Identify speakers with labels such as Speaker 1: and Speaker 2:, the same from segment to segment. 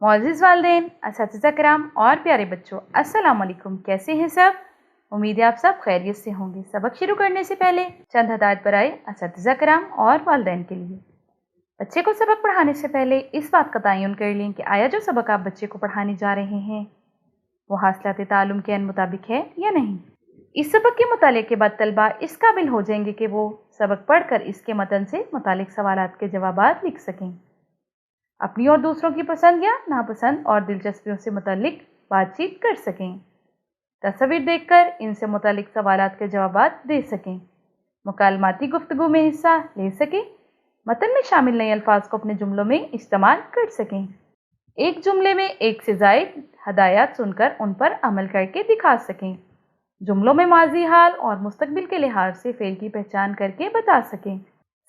Speaker 1: معزز والدین، اساتذہ کرام اور پیارے بچوں، السلام علیکم۔ کیسے ہیں سب؟ امید ہے آپ سب خیریت سے ہوں گے۔ سبق شروع کرنے سے پہلے چند ہدایت برائے اساتذہ کرام اور والدین کے لیے۔ بچے کو سبق پڑھانے سے پہلے اس بات کا تعین کر لیں کہ آیا جو سبق آپ بچے کو پڑھانے جا رہے ہیں وہ حاصلات تعلم کے عین مطابق ہے یا نہیں۔ اس سبق کے مطالعے کے بعد طلبہ اس قابل ہو جائیں گے کہ وہ سبق پڑھ کر اس کے متن سے متعلق سوالات کے جوابات لکھ سکیں، اپنی اور دوسروں کی پسند یا ناپسند اور دلچسپیوں سے متعلق بات چیت کر سکیں، تصاویر دیکھ کر ان سے متعلق سوالات کے جوابات دے سکیں، مکالماتی گفتگو میں حصہ لے سکیں، متن میں شامل نئے الفاظ کو اپنے جملوں میں استعمال کر سکیں، ایک جملے میں ایک سے زائد ہدایات سن کر ان پر عمل کر کے دکھا سکیں، جملوں میں ماضی، حال اور مستقبل کے لحاظ سے فعل کی پہچان کر کے بتا سکیں،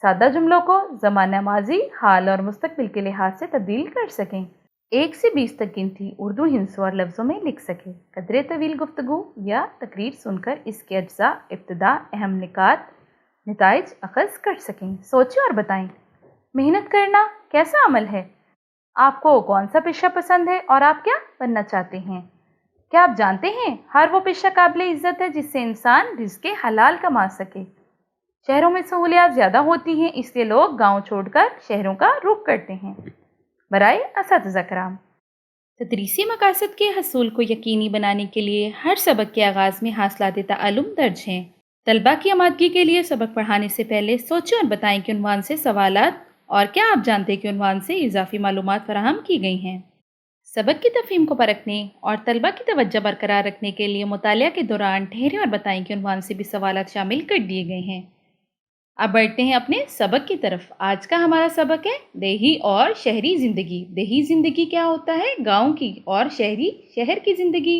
Speaker 1: سادہ جملوں کو زمانہ ماضی، حال اور مستقبل کے لحاظ سے تبدیل کر سکیں، 1 سے 20 تک گنتی اردو ہندسوں اور لفظوں میں لکھ سکیں، قدرے طویل گفتگو یا تقریر سن کر اس کے اجزاء، ابتدا، اہم نکات، نتائج اخذ کر سکیں۔ سوچیں اور بتائیں، محنت کرنا کیسا عمل ہے؟ آپ کو کون سا پیشہ پسند ہے اور آپ کیا بننا چاہتے ہیں؟ کیا آپ جانتے ہیں ہر وہ پیشہ قابل عزت ہے جس سے انسان رزق حلال کما سکے؟ شہروں میں سہولیات زیادہ ہوتی ہیں، اس لیے لوگ گاؤں چھوڑ کر شہروں کا رخ کرتے ہیں۔ برائے اساتذہ کرام، تدریسی مقاصد کے حصول کو یقینی بنانے کے لیے ہر سبق کے آغاز میں حاصلات تعلم درج ہیں۔ طلباء کی آمادگی کے لیے سبق پڑھانے سے پہلے سوچیں اور بتائیں کہ عنوان سے سوالات اور کیا آپ جانتے ہیں کہ عنوان سے اضافی معلومات فراہم کی گئی ہیں۔ سبق کی تفہیم کو پرکھنے اور طلباء کی توجہ برقرار رکھنے کے لیے مطالعہ کے دوران ٹھہریں اور بتائیں کہ عنوان سے بھی سوالات شامل کر دیے گئے ہیں۔ اب بڑھتے ہیں اپنے سبق کی طرف۔ آج کا ہمارا سبق ہے دیہی اور شہری زندگی۔ دیہی زندگی کیا ہوتا ہے؟ گاؤں کی، اور شہری شہر کی زندگی۔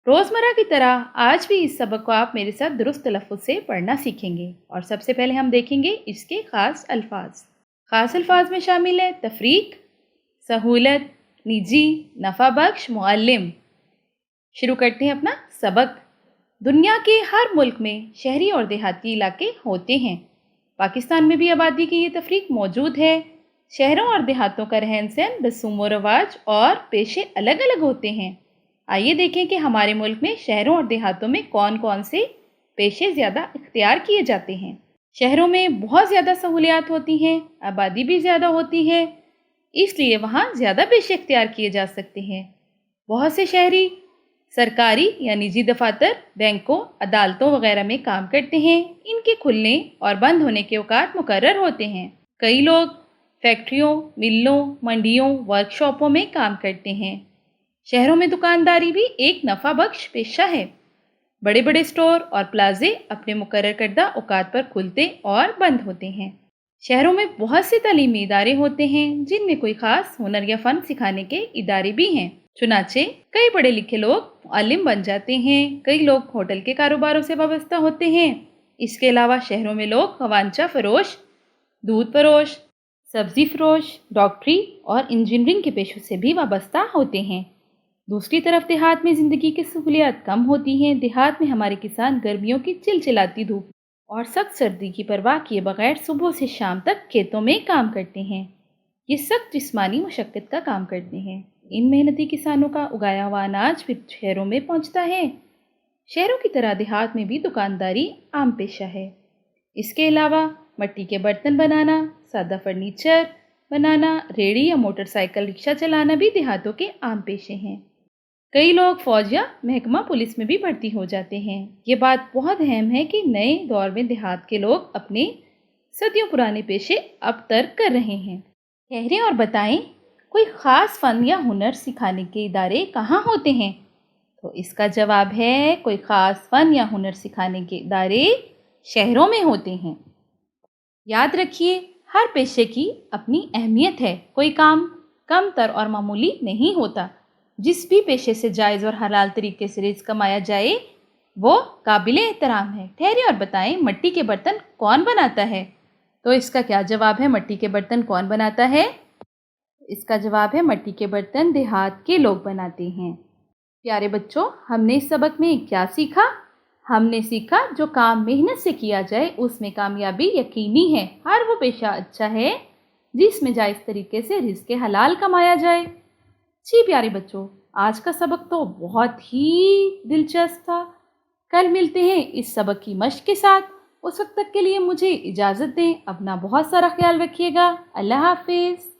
Speaker 1: روزمرہ کی طرح آج بھی اس سبق کو آپ میرے ساتھ درست تلفظ سے پڑھنا سیکھیں گے، اور سب سے پہلے ہم دیکھیں گے اس کے خاص الفاظ۔ خاص الفاظ میں شامل ہے تفریق، سہولت، نجی، نفع بخش، معلم۔ شروع کرتے ہیں اپنا سبق۔ دنیا کے ہر ملک میں شہری اور دیہاتی علاقے ہوتے ہیں۔ پاکستان میں بھی آبادی کی یہ تفریق موجود ہے۔ شہروں اور دیہاتوں کا رہن سہن، رسوم و رواج اور پیشے الگ الگ ہوتے ہیں۔ آئیے دیکھیں کہ ہمارے ملک میں شہروں اور دیہاتوں میں کون کون سے پیشے زیادہ اختیار کیے جاتے ہیں۔ شہروں میں بہت زیادہ سہولیات ہوتی ہیں، آبادی بھی زیادہ ہوتی ہے، اس لیے وہاں زیادہ پیشے اختیار کیے جا سکتے ہیں۔ بہت سے شہری سرکاری یا نجی دفاتر، بینکوں، عدالتوں وغیرہ میں کام کرتے ہیں۔ ان کے کھلنے اور بند ہونے کے اوقات مقرر ہوتے ہیں۔ کئی لوگ فیکٹریوں، ملوں، منڈیوں، ورکشاپوں میں کام کرتے ہیں۔ شہروں میں دکانداری بھی ایک نفع بخش پیشہ ہے۔ بڑے بڑے اسٹور اور پلازے اپنے مقرر کردہ اوقات پر کھلتے اور بند ہوتے ہیں۔ شہروں میں بہت سے تعلیمی ادارے ہوتے ہیں جن میں کوئی خاص ہنر یا فن سکھانے کے ادارے بھی ہیں۔ چنانچہ کئی پڑھے لکھے لوگ معلم بن جاتے ہیں۔ کئی لوگ ہوٹل کے کاروباروں سے وابستہ ہوتے ہیں۔ اس کے علاوہ شہروں میں لوگ خوانچہ فروش، دودھ فروش، سبزی فروش، ڈاکٹری اور انجینئرنگ کے پیشوں سے بھی وابستہ ہوتے ہیں۔ دوسری طرف دیہات میں زندگی کی سہولیات کم ہوتی ہیں۔ دیہات میں ہمارے کسان گرمیوں کی چلچلاتی دھوپ اور سخت سردی کی پرواہ کیے بغیر صبح سے شام تک کھیتوں میں کام کرتے ہیں۔ یہ سخت جسمانی مشقت کا کام کرتے ہیں۔ ان محنتی کسانوں کا اگایا ہوا اناج پھر شہروں میں پہنچتا ہے۔ شہروں کی طرح دیہات میں بھی دکانداری عام پیشہ ہے۔ اس کے علاوہ مٹی کے برتن بنانا، سادہ فرنیچر بنانا، ریڑھی یا موٹر سائیکل رکشہ چلانا بھی دیہاتوں کے عام پیشے ہیں۔ کئی لوگ فوج یا محکمہ پولیس میں بھی بھرتی ہو جاتے ہیں۔ یہ بات بہت اہم ہے کہ نئے دور میں دیہات کے لوگ اپنے صدیوں پرانے پیشے اب ترک کر رہے ہیں۔ ٹھہریں اور بتائیں کوئی خاص فن یا ہنر سکھانے کے ادارے کہاں ہوتے ہیں؟ تو اس کا جواب ہے کوئی خاص فن یا ہنر سکھانے کے ادارے شہروں میں ہوتے ہیں۔ یاد رکھیے ہر پیشے کی اپنی اہمیت ہے۔ کوئی کام کم تر اور معمولی نہیں ہوتا۔ جس بھی پیشے سے جائز اور حلال طریقے سے رزق کمایا جائے وہ قابل احترام ہے۔ ٹھہرے اور بتائیں مٹی کے برتن کون بناتا ہے؟ تو اس کا کیا جواب ہے؟ مٹی کے برتن کون بناتا ہے؟ اس کا جواب ہے مٹی کے برتن دیہات کے لوگ بناتے ہیں۔ پیارے بچوں، ہم نے اس سبق میں کیا سیکھا؟ ہم نے سیکھا جو کام محنت سے کیا جائے اس میں کامیابی یقینی ہے۔ ہر وہ پیشہ اچھا ہے جس میں جائز طریقے سے رزق حلال کمایا جائے۔ جی پیارے بچوں، آج کا سبق تو بہت ہی دلچسپ تھا۔ کل ملتے ہیں اس سبق کی مشق کے ساتھ۔ اس وقت تک کے لیے مجھے اجازت دیں۔ اپنا بہت سارا خیال رکھیے گا۔ اللہ حافظ۔